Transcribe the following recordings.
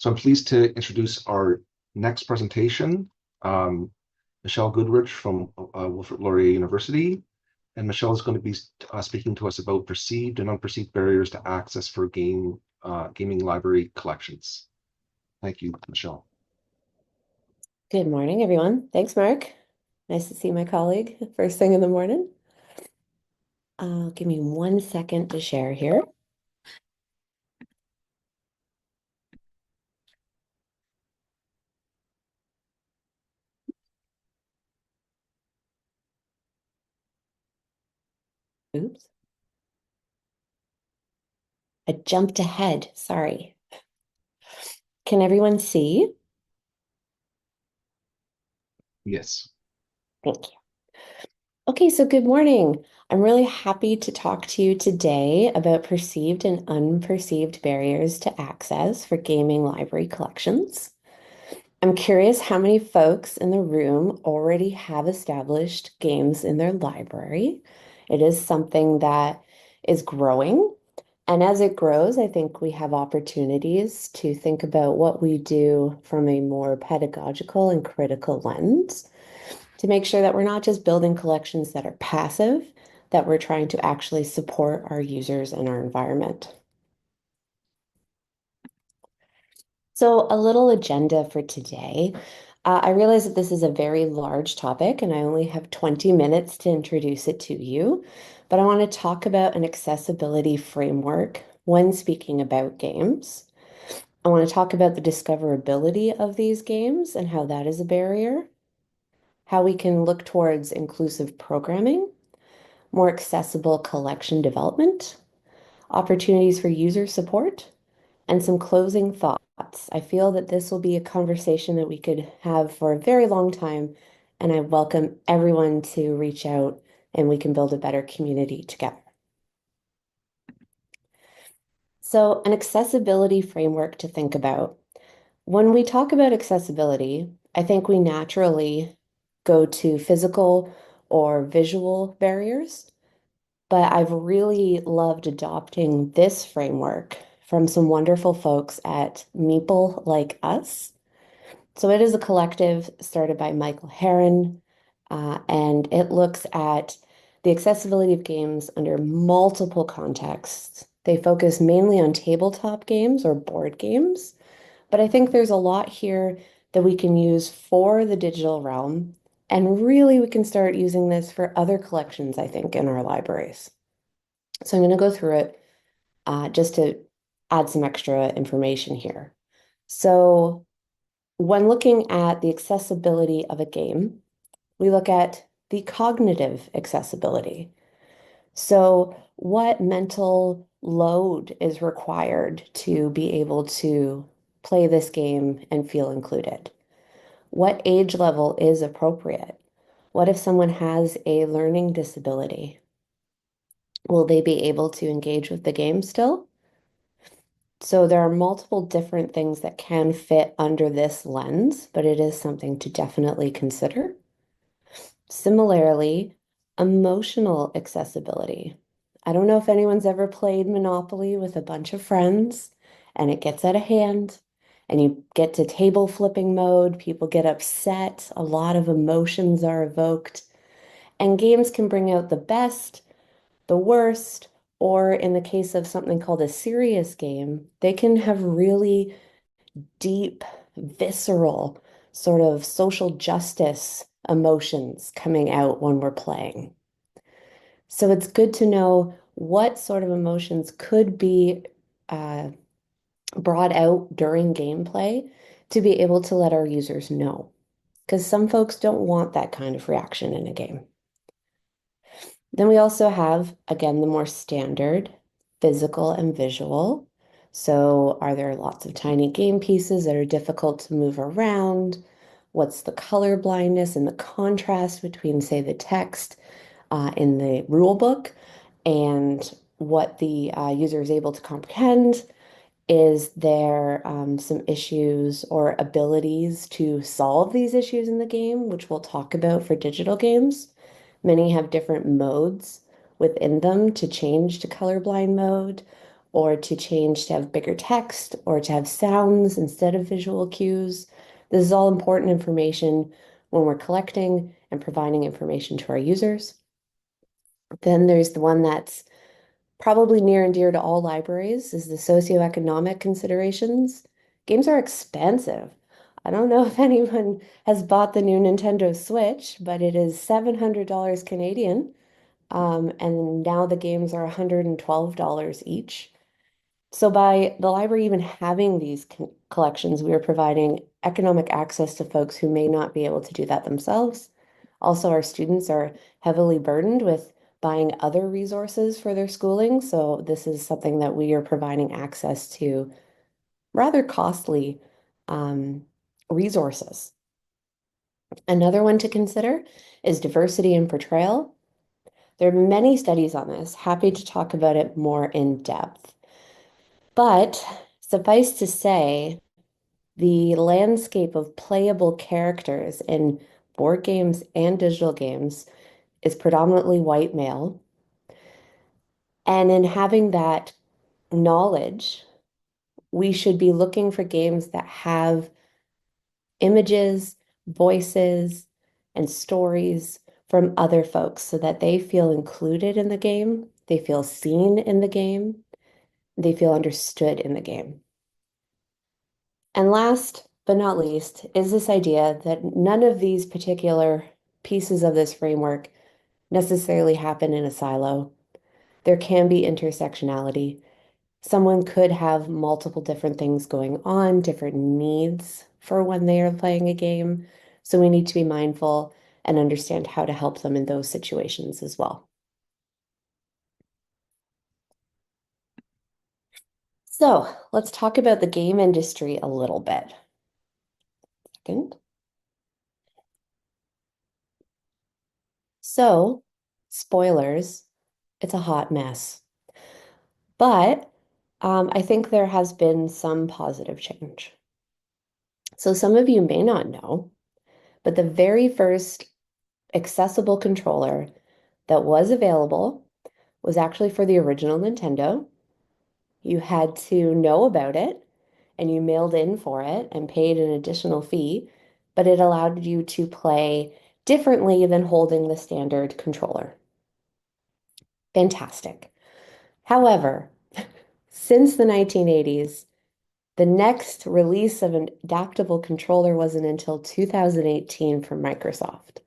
So I'm pleased to introduce our next presentation, Michelle Goodridge from Wilfrid Laurier University. And Michelle is going to be speaking to us about perceived and unperceived barriers to access for gaming library collections. Thank you, Michelle. Good morning, everyone. Thanks, Mark. Nice to see my colleague first thing in the morning. Give me 1 second to share here. Oops. I jumped ahead. Sorry. Can everyone see? Yes. Thank you. Okay, so good morning. I'm really happy to talk to you today about perceived and unperceived barriers to access for gaming library collections. I'm curious how many folks in the room already have established games in their library. It is something that is growing. And as it grows, I think we have opportunities to think about what we do from a more pedagogical and critical lens to make sure that we're not just building collections that are passive, that we're trying to actually support our users and our environment. So, a little agenda for today. I realize that this is a very large topic and I only have 20 minutes to introduce it to you, but I want to talk about an accessibility framework when speaking about games. I want to talk about the discoverability of these games and how that is a barrier, how we can look towards inclusive programming, more accessible collection development, opportunities for user support, and some closing thoughts. I feel that this will be a conversation that we could have for a very long time, and I welcome everyone to reach out and we can build a better community together. So, an accessibility framework to think about. When we talk about accessibility, I think we naturally go to physical or visual barriers, but I've really loved adopting this framework from some wonderful folks at Meeple Like Us. So it is a collective started by Michael Herron, and it looks at the accessibility of games under multiple contexts. They focus mainly on tabletop games or board games, but I think there's a lot here that we can use for the digital realm, and really we can start using this for other collections, I think, in our libraries. So I'm going to go through it just to add some extra information here. So when looking at the accessibility of a game, we look at the cognitive accessibility. So what mental load is required to be able to play this game and feel included? What age level is appropriate? What if someone has a learning disability? Will they be able to engage with the game still? So there are multiple different things that can fit under this lens, but it is something to definitely consider. Similarly, emotional accessibility. I don't know if anyone's ever played Monopoly with a bunch of friends and it gets out of hand and you get to table flipping mode, people get upset, a lot of emotions are evoked, and games can bring out the best, the worst, or in the case of something called a serious game, they can have really deep, visceral, sort of social justice emotions coming out when we're playing. So it's good to know what sort of emotions could be uh, brought out during gameplay to be able to let our users know. Because some folks don't want that kind of reaction in a game. Then we also have, again, the more standard physical and visual. So, are there lots of tiny game pieces that are difficult to move around? What's the color blindness and the contrast between, say, the text in the rule book and what the user is able to comprehend? Is there some issues or abilities to solve these issues in the game, which we'll talk about for digital games? Many have different modes within them to change to colorblind mode, or to change to have bigger text, or to have sounds instead of visual cues. This is all important information when we're collecting and providing information to our users. Then there's the one that's probably near and dear to all libraries is the socioeconomic considerations. Games are expensive. I don't know if anyone has bought the new Nintendo Switch, but it is $700 Canadian. And now the games are $112 each. So by the library even having these collections, we are providing economic access to folks who may not be able to do that themselves. Also, our students are heavily burdened with buying other resources for their schooling. So this is something that we are providing access to rather costly resources. Another one to consider is diversity and portrayal. There are many studies on this. Happy to talk about it more in depth. But suffice to say, the landscape of playable characters in board games and digital games is predominantly white male. And in having that knowledge, we should be looking for games that have images, voices, and stories from other folks so that they feel included in the game, they feel seen in the game, they feel understood in the game. And last but not least is this idea that none of these particular pieces of this framework necessarily happen in a silo. There can be intersectionality. Someone could have multiple different things going on, different needs for when they are playing a game. So we need to be mindful and understand how to help them in those situations as well. So let's talk about the game industry a little bit. Second. So, spoilers, it's a hot mess. But I think there has been some positive change. So some of you may not know, but the very first accessible controller that was available was actually for the original Nintendo. You had to know about it and you mailed in for it and paid an additional fee, but it allowed you to play differently than holding the standard controller. Fantastic. However, since the 1980s, the next release of an adaptable controller wasn't until 2018 from Microsoft.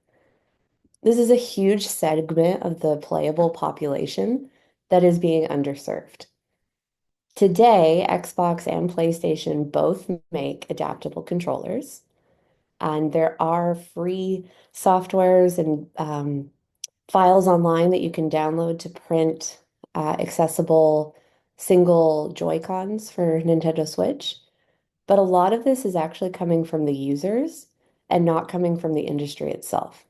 This is a huge segment of the playable population that is being underserved. Today, Xbox and PlayStation both make adaptable controllers, and there are free softwares and files online that you can download to print accessible single Joy-Cons for Nintendo Switch. But a lot of this is actually coming from the users and not coming from the industry itself.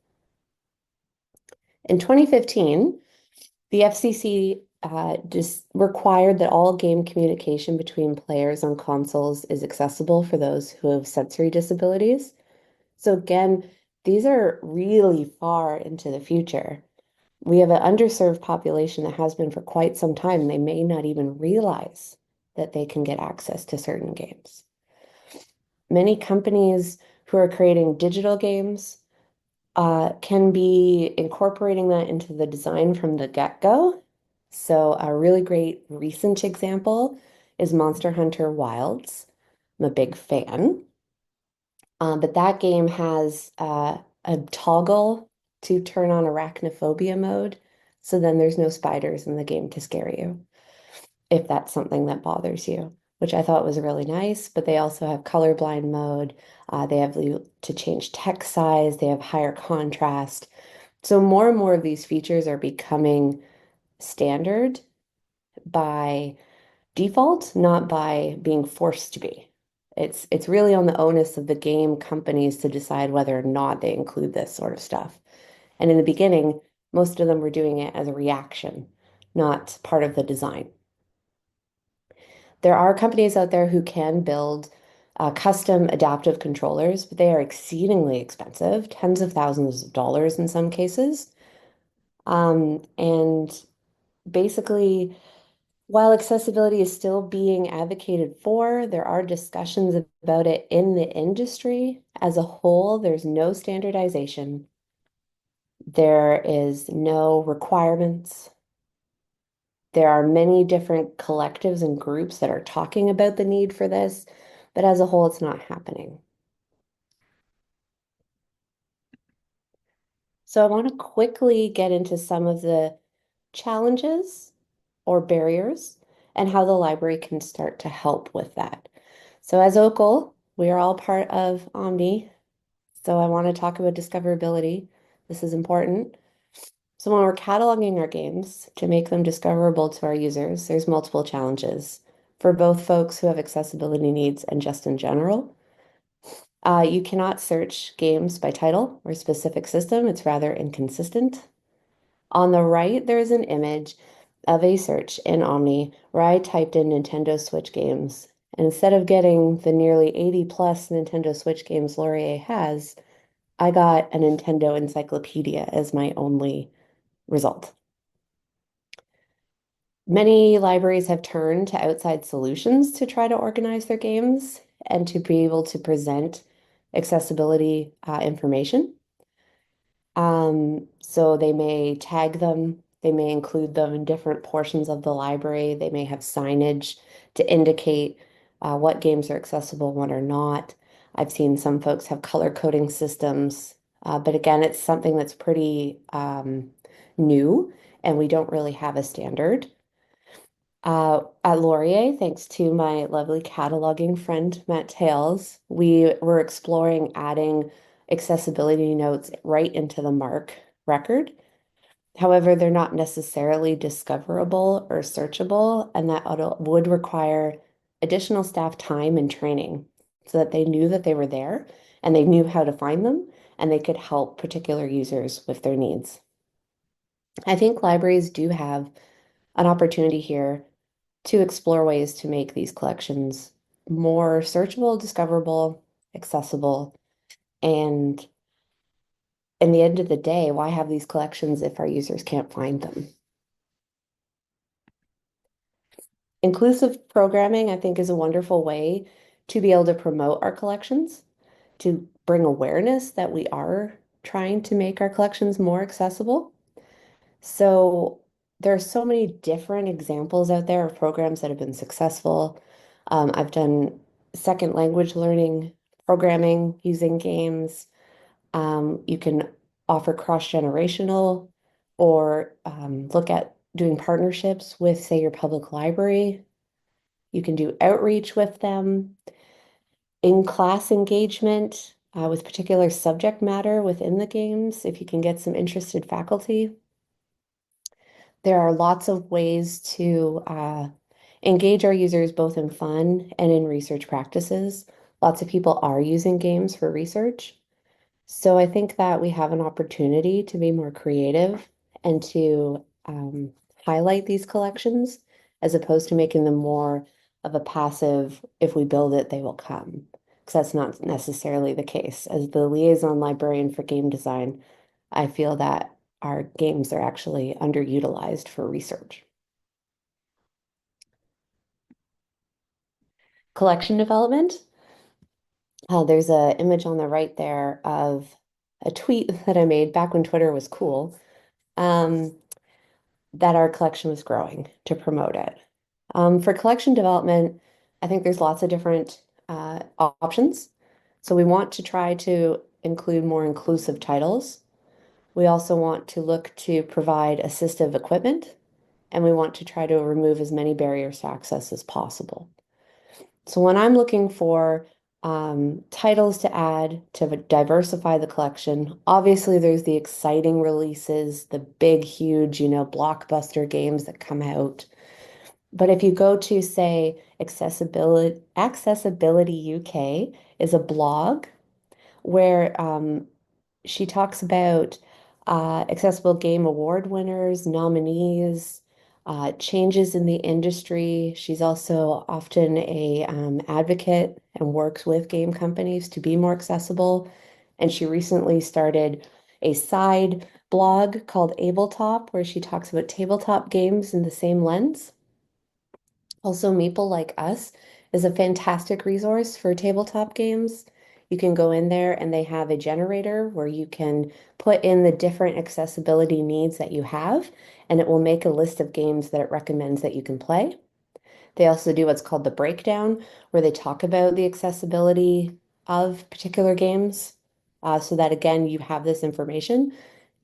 In 2015, the FCC just required that all game communication between players on consoles is accessible for those who have sensory disabilities. So again, these are really far into the future. We have an underserved population that has been for quite some time, and they may not even realize that they can get access to certain games. Many companies who are creating digital games can be incorporating that into the design from the get-go. So a really great recent example is Monster Hunter Wilds. I'm a big fan. But that game has a toggle to turn on arachnophobia mode. So then there's no spiders in the game to scare you, if that's something that bothers you, which I thought was really nice. But they also have colorblind mode. They have to change text size. They have higher contrast. So more and more of these features are becoming standard by default, not by being forced to be. It's really on the onus of the game companies to decide whether or not they include this sort of stuff. And in the beginning, most of them were doing it as a reaction, not part of the design. There are companies out there who can build custom adaptive controllers, but they are exceedingly expensive, tens of thousands of dollars in some cases. And basically, While accessibility is still being advocated for, there are discussions about it in the industry as a whole. There's no standardization. There is no requirements. There are many different collectives and groups that are talking about the need for this, but as a whole, it's not happening. So I want to quickly get into some of the challenges or barriers and how the library can start to help with that. So as OCUL, we are all part of Omni. So I want to talk about discoverability. This is important. So when we're cataloging our games to make them discoverable to our users, there's multiple challenges for both folks who have accessibility needs and just in general. You cannot search games by title or specific system. It's rather inconsistent. On the right, there is an image of a search in Omni where I typed in Nintendo Switch games. And instead of getting the nearly 80 plus Nintendo Switch games Laurier has, I got a Nintendo encyclopedia as my only result. Many libraries have turned to outside solutions to try to organize their games and to be able to present accessibility information. So they may tag them, they may include them in different portions of the library, they may have signage to indicate what games are accessible, what are not. I've seen some folks have color coding systems, but again, it's something that's pretty new, and we don't really have a standard. At Laurier, thanks to my lovely cataloging friend, Matt Tales, we were exploring adding accessibility notes right into the MARC record. However, they're not necessarily discoverable or searchable, and that would require additional staff time and training so that they knew that they were there and they knew how to find them and they could help particular users with their needs. I think libraries do have an opportunity here to explore ways to make these collections more searchable, discoverable, accessible, and in the end of the day, why have these collections if our users can't find them? Inclusive programming, I think, is a wonderful way to be able to promote our collections, to bring awareness that we are trying to make our collections more accessible. So there are so many different examples out there of programs that have been successful. I've done second language learning programming using games. You can offer cross-generational or look at doing partnerships with, say, your public library. You can do outreach with them, in-class engagement with particular subject matter within the games, if you can get some interested faculty. There are lots of ways to engage our users both in fun and in research practices. Lots of people are using games for research. So I think that we have an opportunity to be more creative and to highlight these collections as opposed to making them more of a passive, if we build it, they will come. Because that's not necessarily the case. As the liaison librarian for game design, I feel that our games are actually underutilized for research. Collection development. There's an image on the right there of a tweet that I made back when Twitter was cool, that our collection was growing to promote it. For collection development, I think there's lots of different options. So we want to try to include more inclusive titles. We also want to look to provide assistive equipment, and we want to try to remove as many barriers to access as possible. So when I'm looking for titles to add to diversify the collection, obviously there's the exciting releases, the big, huge, blockbuster games that come out. But if you go to, say, Accessibility UK is a blog where she talks about accessible game award winners, nominees, changes in the industry. She's also often a advocate and works with game companies to be more accessible. And she recently started a side blog called Abletop, where she talks about tabletop games in the same lens. Also, Maple Like Us is a fantastic resource for tabletop games. You can go in there and they have a generator where you can put in the different accessibility needs that you have, and it will make a list of games that it recommends that you can play. They also do what's called the breakdown, where they talk about the accessibility of particular games, so that again, you have this information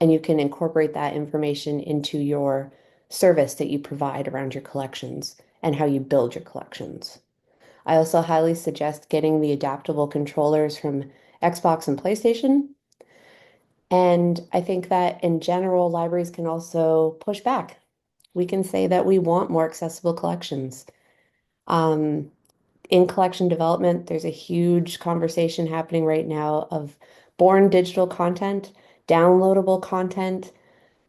and you can incorporate that information into your service that you provide around your collections and how you build your collections. I also highly suggest getting the adaptable controllers from Xbox and PlayStation. And I think that in general, libraries can also push back. We can say that we want more accessible collections. Um, in collection development, there's a huge conversation happening right now of born digital content, downloadable content,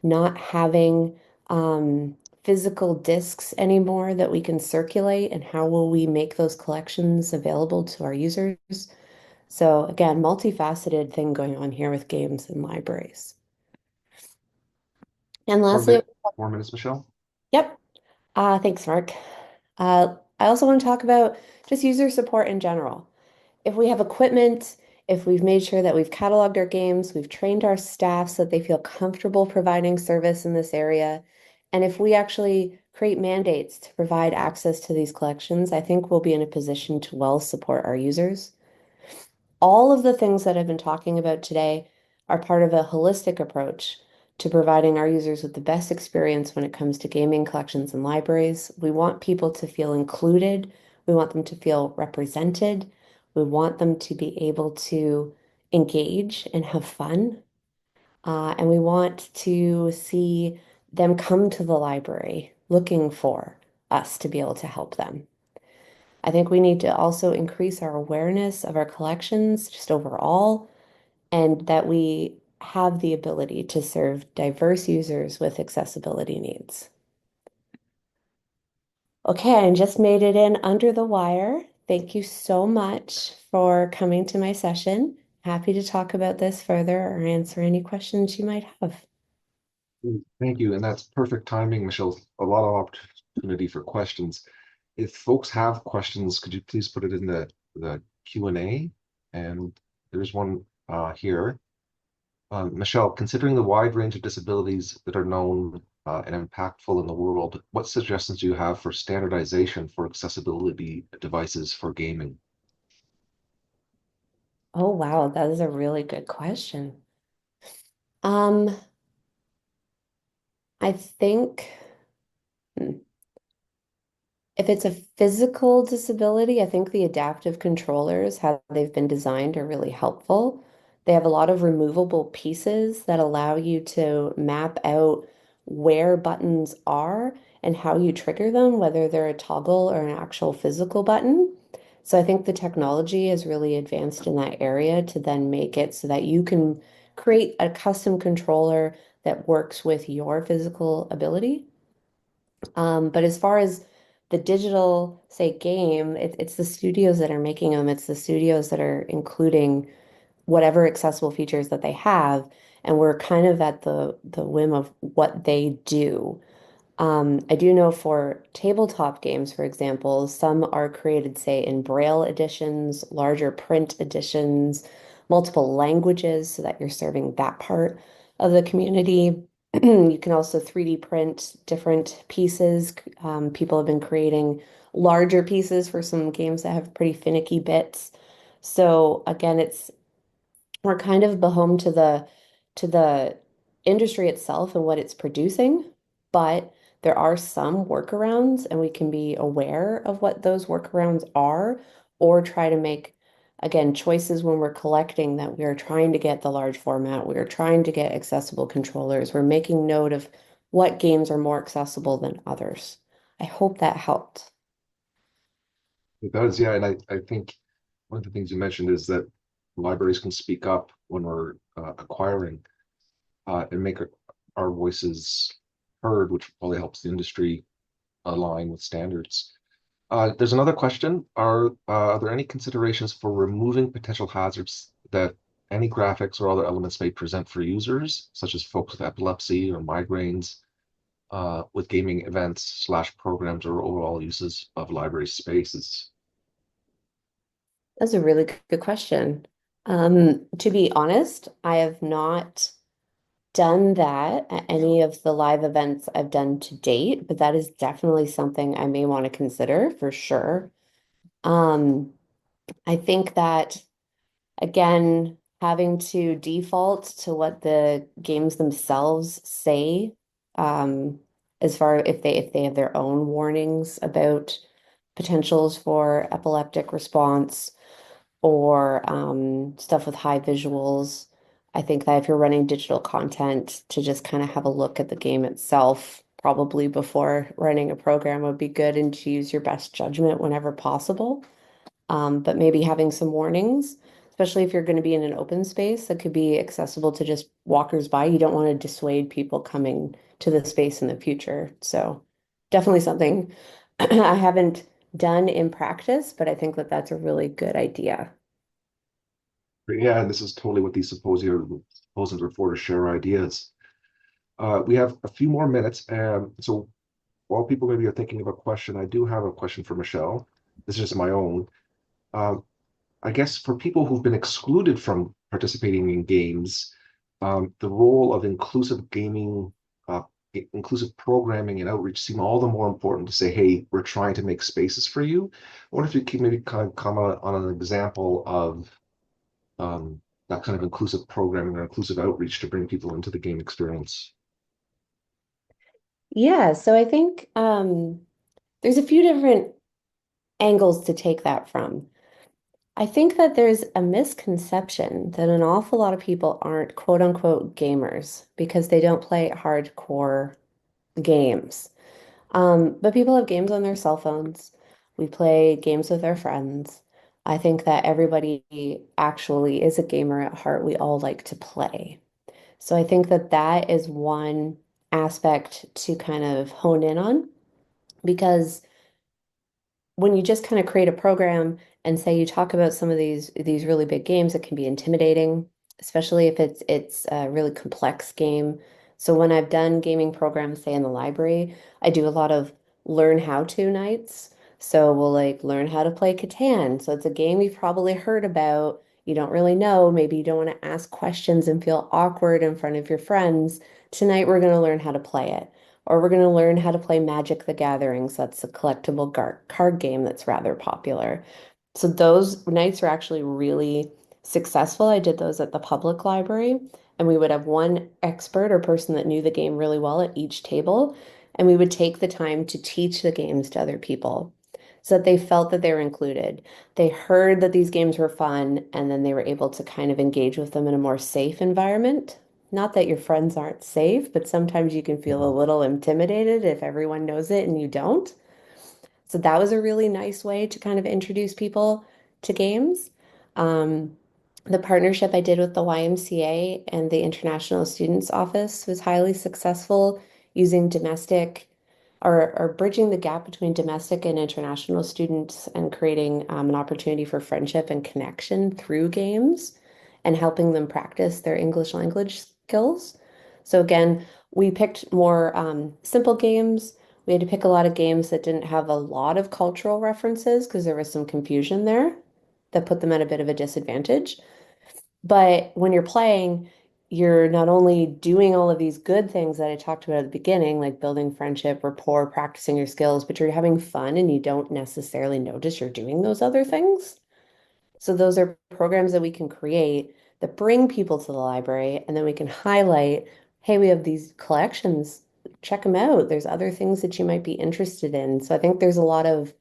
not having physical discs anymore that we can circulate, and how will we make those collections available to our users? So again, multifaceted thing going on here with games and libraries. And Four lastly, minute, 4 minutes, Michelle. yep. Thanks, Mark. I also want to talk about just user support in general. If we have equipment, if we've made sure that we've cataloged our games, we've trained our staff so that they feel comfortable providing service in this area, and if we actually create mandates to provide access to these collections, I think we'll be in a position to well support our users. All of the things that I've been talking about today are part of a holistic approach to providing our users with the best experience when it comes to gaming collections and libraries. We want people to feel included. We want them to feel represented. We want them to be able to engage and have fun. And we want to see them come to the library looking for us to be able to help them. I think we need to also increase our awareness of our collections just overall, and that we have the ability to serve diverse users with accessibility needs. Okay, I just made it in under the wire. Thank you so much for coming to my session. Happy to talk about this further or answer any questions you might have. Thank you. And that's perfect timing, Michelle. A lot of opportunity for questions. If folks have questions, could you please put it in the Q&A? And there's one here. Michelle, considering the wide range of disabilities that are known and impactful in the world, what suggestions do you have for standardization for accessibility devices for gaming? Oh, wow, that is a really good question. Um, I think hmm, if it's a physical disability, I think the adaptive controllers, how they've been designed, are really helpful. They have a lot of removable pieces that allow you to map out where buttons are and how you trigger them, whether they're a toggle or an actual physical button. So I think the technology is really advanced in that area to then make it so that you can create a custom controller that works with your physical ability. But as far as the digital, say, game, it's the studios that are making them. It's the studios that are including whatever accessible features that they have, and we're kind of at the whim of what they do. I do know for tabletop games, for example, some are created, say, in Braille editions, larger print editions, multiple languages, so that you're serving that part of the community. You can also 3D print different pieces. People have been creating larger pieces for some games that have pretty finicky bits. So again, we're kind of beholden to the industry itself and what it's producing, but there are some workarounds, and we can be aware of what those workarounds are, or try to make, again, choices when we're collecting, that we are trying to get the large format, we are trying to get accessible controllers, we're making note of what games are more accessible than others. I hope that helped. It does, yeah. And I think one of the things you mentioned is that libraries can speak up when we're acquiring and make our voices heard, which probably helps the industry align with standards. There's another question. Are there any considerations for removing potential hazards that any graphics or other elements may present for users, such as folks with epilepsy or migraines? with gaming events slash programs or overall uses of library spaces? That's a really good question. To be honest, I have not done that at any of the live events I've done to date, but that is definitely something I may want to consider for sure. Um, I think that again, having to default to what the games themselves say, um, as far if they have their own warnings about potentials for epileptic response or stuff with high visuals. I think that if you're running digital content, to just kind of have a look at the game itself, probably before running a program would be good, and to use your best judgment whenever possible. But maybe having some warnings, especially if you're going to be in an open space that could be accessible to just walkers by. You don't want to dissuade people coming to the space in the future. So definitely something I haven't done in practice, but I think that that's a really good idea. Yeah, and this is totally what these symposiums are for, to share ideas. We have a few more minutes, so while people maybe are thinking of a question, I do have a question for Michelle. This is just my own. Um, I guess for people who've been excluded from participating in games, the role of inclusive gaming, inclusive programming and outreach seem all the more important to say, hey, we're trying to make spaces for you. I wonder if you could maybe kind of comment on an example of that kind of inclusive programming or inclusive outreach to bring people into the game experience. Yeah, so I think there's a few different angles to take that from. I think that there's a misconception that an awful lot of people aren't quote unquote gamers because they don't play hardcore games. But people have games on their cell phones. We play games with our friends. I think that everybody actually is a gamer at heart. We all like to play. So I think that that is one aspect to kind of hone in on because when you just kind of create a program and say you talk about some of these really big games, it can be intimidating, especially if it's a really complex game. So when I've done gaming programs, say in the library, I do a lot of learn how to nights. So we'll like learn how to play Catan. So it's a game you've probably heard about. You don't really know. Maybe you don't want to ask questions and feel awkward in front of your friends. Tonight we're going to learn how to play it. Or we're going to learn how to play Magic the Gathering. So that's a collectible card game that's rather popular. So those nights are actually really successful. I did those at the public library, and we would have one expert or person that knew the game really well at each table, and we would take the time to teach the games to other people so that they felt that they were included. They heard that these games were fun, and then they were able to kind of engage with them in a more safe environment. Not that your friends aren't safe, but sometimes you can feel a Mhm. little intimidated if everyone knows it and you don't. So that was a really nice way to kind of introduce people to games. Um, the partnership I did with the YMCA and the International Students Office was highly successful using domestic or bridging the gap between domestic and international students and creating an opportunity for friendship and connection through games and helping them practice their English language skills. So again, we picked more simple games. We had to pick a lot of games that didn't have a lot of cultural references because there was some confusion there that put them at a bit of a disadvantage. But when you're playing, you're not only doing all of these good things that I talked about at the beginning, like building friendship, rapport, practicing your skills, but you're having fun and you don't necessarily notice you're doing those other things. So those are programs that we can create that bring people to the library, and then we can highlight, hey, we have these collections. Check them out. There's other things that you might be interested in. So I think there's a lot of,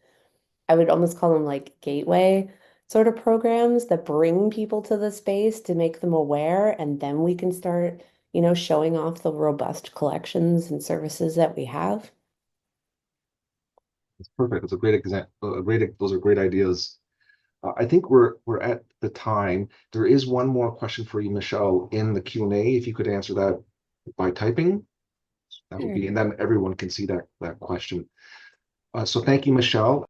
I would almost call them like gateway sort of programs that bring people to the space to make them aware, and then we can start, showing off the robust collections and services that we have. It's perfect. It's a great example. Those are great ideas. I think we're at the time. There is one more question for you, Michelle, in the Q&A. If you could answer that by typing, that would Sure. be, and then everyone can see that question. So thank you, Michelle.